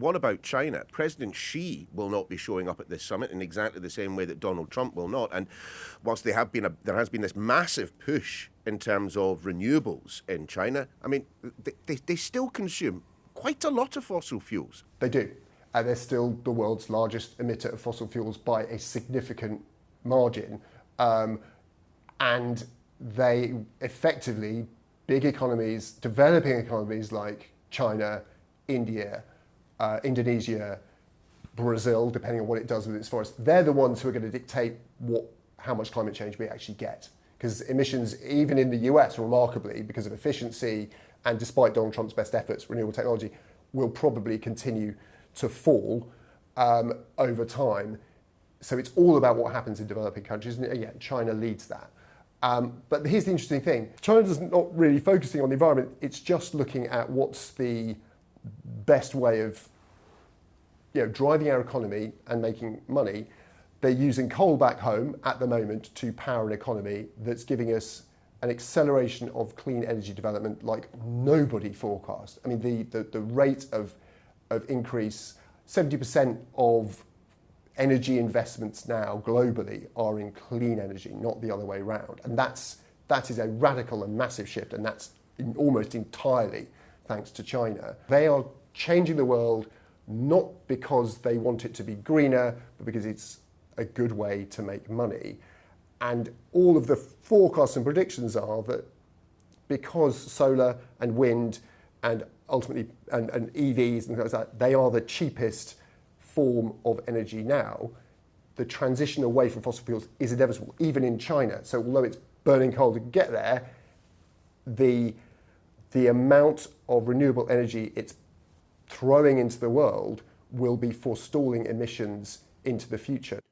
what about China? President Xi will not be showing up at this summit in exactly the same way that Donald Trump will not. And whilst there has been this massive push in terms of renewables in China, I mean, they still consume quite a lot of fossil fuels. They do. And they're still the world's largest emitter of fossil fuels by a significant margin. And they effectively, big economies, developing economies like China, India, Indonesia, Brazil, depending on what it does with its forests, they're the ones who are going to dictate how much climate change we actually get. Because emissions, even in the US, remarkably, because of efficiency and despite Donald Trump's best efforts, renewable technology will probably continue to fall over time. So it's all about what happens in developing countries, and again, China leads that. But here's the interesting thing. China's not really focusing on the environment, it's just looking at what's the best way of driving our economy and making money. They're using coal back home at the moment to power an economy that's giving us an acceleration of clean energy development like nobody forecast. I mean, the rate of increase, 70% of energy investments now globally are in clean energy, not the other way around. And that is a radical and massive shift, and that's almost entirely thanks to China. They are changing the world not because they want it to be greener, but because it's a good way to make money. And all of the forecasts and predictions are that because solar and wind and ultimately and EVs and things like that, they are the cheapest form of energy now, the transition away from fossil fuels is inevitable, even in China. So although it's burning coal to get there, the amount of renewable energy it's throwing into the world will be forestalling emissions into the future.